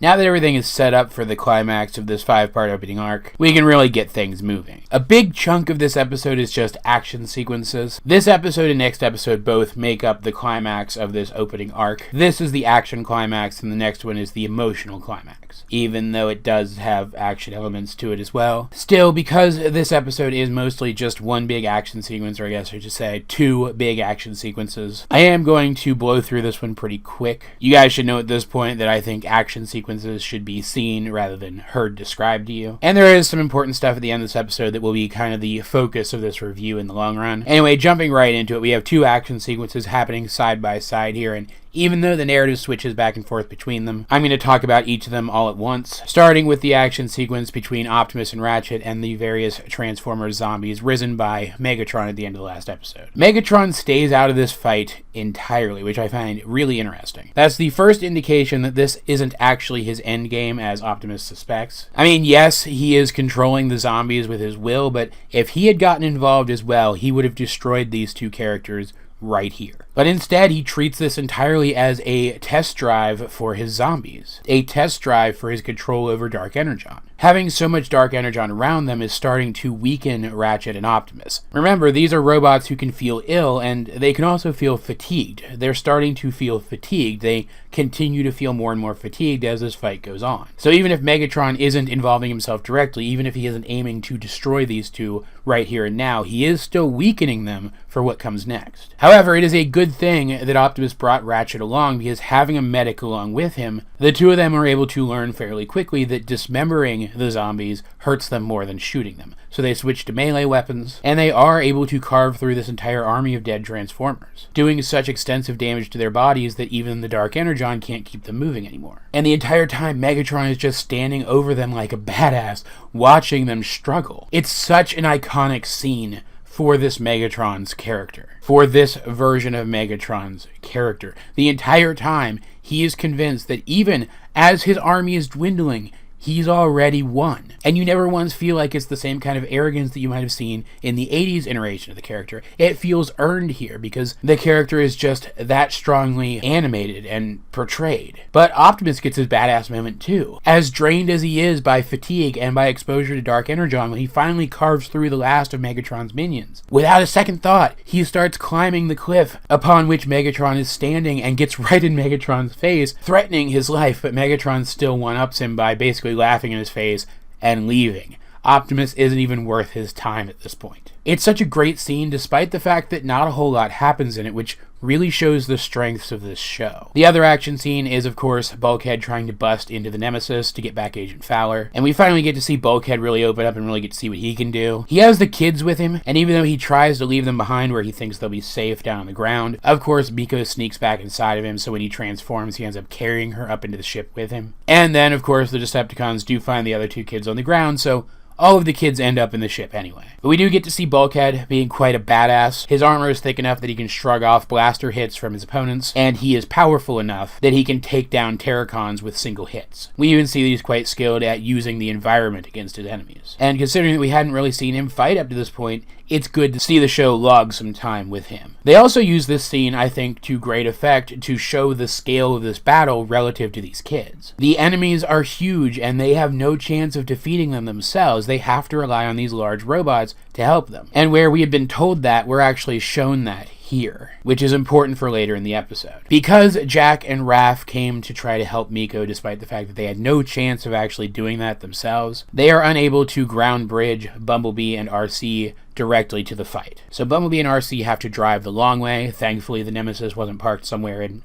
Now that everything is set up for the climax of this 5-part opening arc, we can really get things moving. A big chunk of this episode is just action sequences. This episode and next episode both make up the climax of this opening arc. This is the action climax, and the next one is the emotional climax, even though it does have action elements to it as well. Still, because this episode is mostly just one big action sequence, or I guess I should say 2 big action sequences, I am going to blow through this one pretty quick. You guys should know at this point that I think action sequences should be seen rather than heard described to you. And there is some important stuff at the end of this episode that will be kind of the focus of this review in the long run. Anyway, jumping right into it, we have 2 action sequences happening side by side here, and even though the narrative switches back and forth between them, I'm going to talk about each of them all at once, starting with the action sequence between Optimus and Ratchet and the various Transformers zombies risen by Megatron at the end of the last episode. Megatron stays out of this fight entirely, which I find really interesting. That's the first indication that this isn't actually his endgame, as Optimus suspects. I mean, yes, he is controlling the zombies with his will, but if he had gotten involved as well, he would have destroyed these 2 characters right here. But instead, he treats this entirely as a test drive for his zombies, a test drive for his control over Dark Energon. Having so much Dark Energon around them is starting to weaken Ratchet and Optimus. Remember, these are robots who can feel ill, and they can also feel fatigued. They're starting to feel fatigued. They continue to feel more and more fatigued as this fight goes on. So even if Megatron isn't involving himself directly, even if he isn't aiming to destroy these 2 right here and now, he is still weakening them for what comes next. However, it is a good thing that Optimus brought Ratchet along, because having a medic along with him, the 2 of them are able to learn fairly quickly that dismembering the zombies hurts them more than shooting them. So they switch to melee weapons, and they are able to carve through this entire army of dead Transformers, doing such extensive damage to their bodies that even the Dark Energon can't keep them moving anymore. And the entire time, Megatron is just standing over them like a badass, watching them struggle. It's such an iconic scene for this Megatron's character, for this version of Megatron's character. The entire time, he is convinced that even as his army is dwindling, he's already won. And you never once feel like it's the same kind of arrogance that you might have seen in the 80s iteration of the character. It feels earned here because the character is just that strongly animated and portrayed. But Optimus gets his badass moment too. As drained as he is by fatigue and by exposure to Dark Energon, when he finally carves through the last of Megatron's minions, without a second thought, he starts climbing the cliff upon which Megatron is standing and gets right in Megatron's face, threatening his life, but Megatron still one-ups him by basically laughing in his face and leaving. Optimus isn't even worth his time at this point. It's such a great scene despite the fact that not a whole lot happens in it, which really shows the strengths of this show. The other action scene is, of course, Bulkhead trying to bust into the Nemesis to get back Agent Fowler, and we finally get to see Bulkhead really open up and really get to see what he can do. He has the kids with him, and even though he tries to leave them behind where he thinks they'll be safe down on the ground, of course, Miko sneaks back inside of him, so when he transforms, he ends up carrying her up into the ship with him. And then, of course, the Decepticons do find the other 2 kids on the ground, so all of the kids end up in the ship anyway. But we do get to see Bulkhead being quite a badass. His armor is thick enough that he can shrug off blaster hits from his opponents, and he is powerful enough that he can take down Terracons with single hits. We even see that he's quite skilled at using the environment against his enemies. And considering that we hadn't really seen him fight up to this point, it's good to see the show log some time with him. They also use this scene, I think, to great effect to show the scale of this battle relative to these kids. The enemies are huge, and they have no chance of defeating them themselves. They have to rely on these large robots to help them. And where we had been told that, we're actually shown that here, which is important for later in the episode. Because Jack and Raph came to try to help Miko despite the fact that they had no chance of actually doing that themselves, they are unable to ground bridge Bumblebee and RC directly to the fight. So Bumblebee and RC have to drive the long way. Thankfully, the Nemesis wasn't parked somewhere in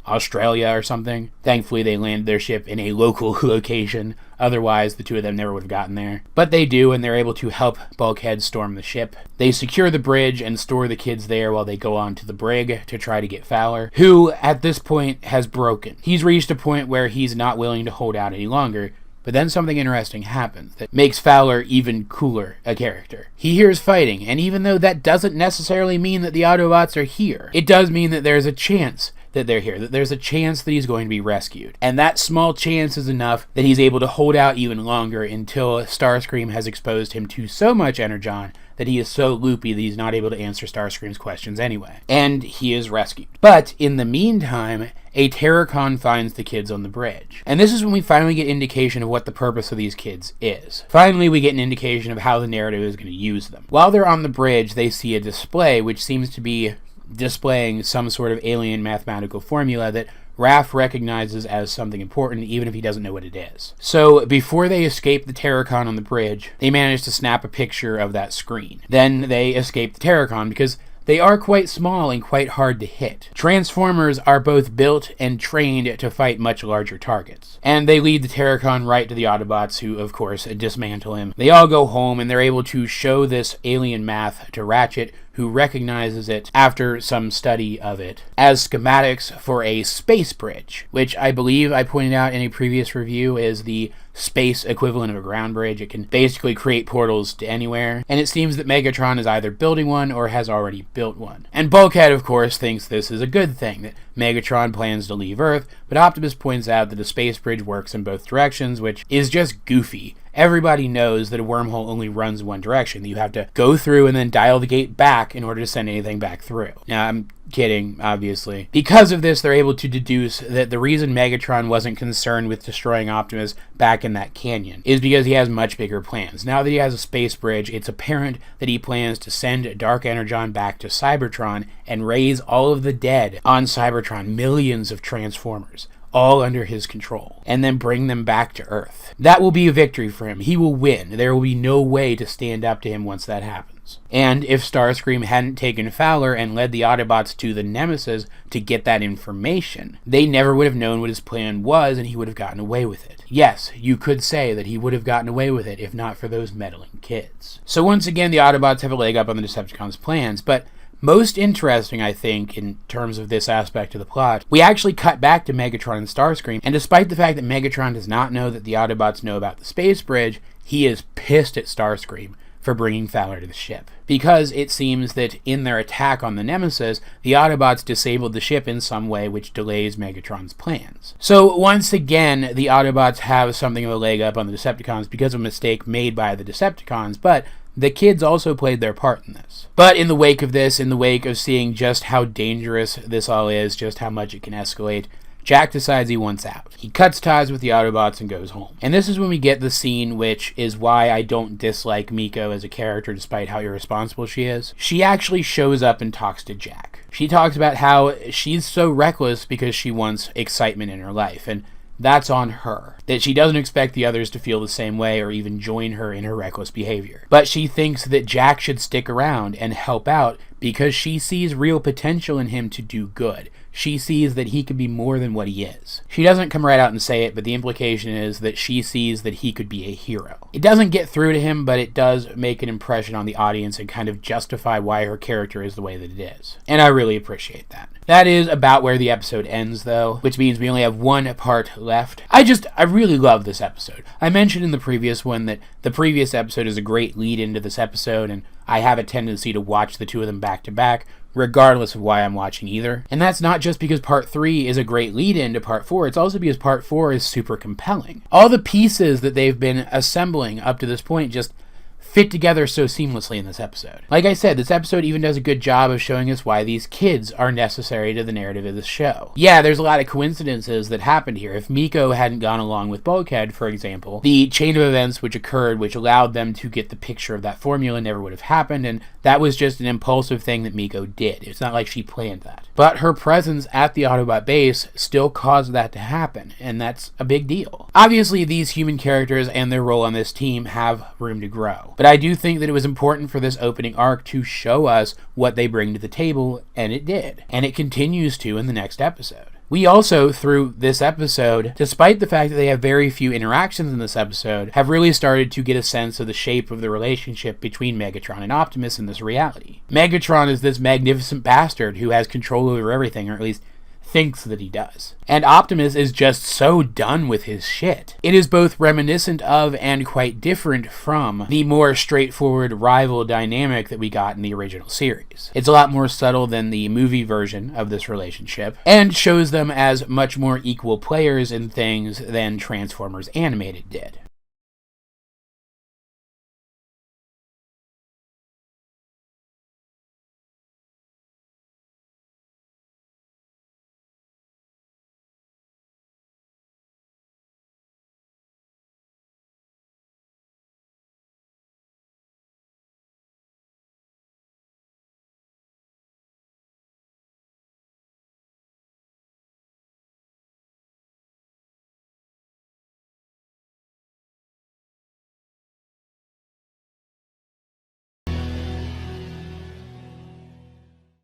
Australia or something. Thankfully, they landed their ship in a local location. Otherwise, the 2 of them never would have gotten there. But they do, and they're able to help Bulkhead storm the ship. They secure the bridge and store the kids there while they go on to the brig to try to get Fowler, who, at this point, has broken. He's reached a point where he's not willing to hold out any longer. But then something interesting happens that makes Fowler even cooler a character. He hears fighting, and even though that doesn't necessarily mean that the Autobots are here, it does mean that there's a chance that they're here, that there's a chance that he's going to be rescued. And that small chance is enough that he's able to hold out even longer until Starscream has exposed him to so much energon that he is so loopy that he's not able to answer Starscream's questions anyway. And he is rescued. But in the meantime, a Terracon finds the kids on the bridge. And this is when we finally get indication of what the purpose of these kids is. Finally, we get an indication of how the narrative is going to use them. While they're on the bridge, they see a display which seems to be displaying some sort of alien mathematical formula that Raph recognizes as something important, even if he doesn't know what it is. So, before they escape the Terracon on the bridge, they manage to snap a picture of that screen. Then they escape the Terracon because they are quite small and quite hard to hit. Transformers are both built and trained to fight much larger targets. And they lead the Terracon right to the Autobots, who, of course, dismantle him. They all go home, and they're able to show this alien math to Ratchet, who recognizes it after some study of it as schematics for a space bridge, which I believe I pointed out in a previous review is the space equivalent of a ground bridge. It can basically create portals to anywhere, and it seems that Megatron is either building one or has already built one. And Bulkhead, of course, thinks this is a good thing, that Megatron plans to leave Earth, but Optimus points out that a space bridge works in both directions, which is just goofy. Everybody knows that a wormhole only runs one direction. You have to go through and then dial the gate back in order to send anything back through. Now, I'm kidding, obviously. Because of this, they're able to deduce that the reason Megatron wasn't concerned with destroying Optimus back in that canyon is because he has much bigger plans. Now that he has a space bridge, it's apparent that he plans to send Dark Energon back to Cybertron and raise all of the dead on Cybertron, millions of Transformers, all under his control, and then bring them back to Earth. That will be a victory for him. He will win. There will be no way to stand up to him once that happens. And if Starscream hadn't taken Fowler and led the Autobots to the Nemesis to get that information, they never would have known what his plan was, and he would have gotten away with it. Yes, you could say that he would have gotten away with it if not for those meddling kids. So once again, the Autobots have a leg up on the Decepticons' plans, but most interesting, I think, in terms of this aspect of the plot, we actually cut back to Megatron and Starscream, and despite the fact that Megatron does not know that the Autobots know about the space bridge, he is pissed at Starscream for bringing Fowler to the ship. Because it seems that in their attack on the Nemesis, the Autobots disabled the ship in some way which delays Megatron's plans. So once again, the Autobots have something of a leg up on the Decepticons because of a mistake made by the Decepticons, but the kids also played their part in this. But in the wake of this, in the wake of seeing just how dangerous this all is, just how much it can escalate, Jack decides he wants out. He cuts ties with the Autobots and goes home. And this is when we get the scene which is why I don't dislike Miko as a character despite how irresponsible she is. She actually shows up and talks to Jack. She talks about how she's so reckless because she wants excitement in her life, and that's on her. That she doesn't expect the others to feel the same way or even join her in her reckless behavior. But she thinks that Jack should stick around and help out because she sees real potential in him to do good. She sees that he could be more than what he is. She doesn't come right out and say it, but the implication is that she sees that he could be a hero. It doesn't get through to him, but it does make an impression on the audience and kind of justify why her character is the way that it is. And I really appreciate that. That is about where the episode ends, though, which means we only have one part left. I really love this episode. I mentioned in the previous one that the previous episode is a great lead into this episode, and I have a tendency to watch the two of them back to back, regardless of why I'm watching either. And that's not just because Part 3 is a great lead-in to Part 4, it's also because Part 4 is super compelling. All the pieces that they've been assembling up to this point just fit together so seamlessly in this episode. Like I said, this episode even does a good job of showing us why these kids are necessary to the narrative of the show. Yeah, there's a lot of coincidences that happened here. If Miko hadn't gone along with Bulkhead, for example, the chain of events which occurred which allowed them to get the picture of that formula never would have happened, and that was just an impulsive thing that Miko did. It's not like she planned that. But her presence at the Autobot base still caused that to happen, and that's a big deal. Obviously, these human characters and their role on this team have room to grow. But I do think that it was important for this opening arc to show us what they bring to the table, and it did. And it continues to in the next episode. We also, through this episode, despite the fact that they have very few interactions in this episode, have really started to get a sense of the shape of the relationship between Megatron and Optimus in this reality. Megatron is this magnificent bastard who has control over everything, or at least thinks that he does. And Optimus is just so done with his shit. It is both reminiscent of and quite different from the more straightforward rival dynamic that we got in the original series. It's a lot more subtle than the movie version of this relationship, and shows them as much more equal players in things than Transformers Animated did.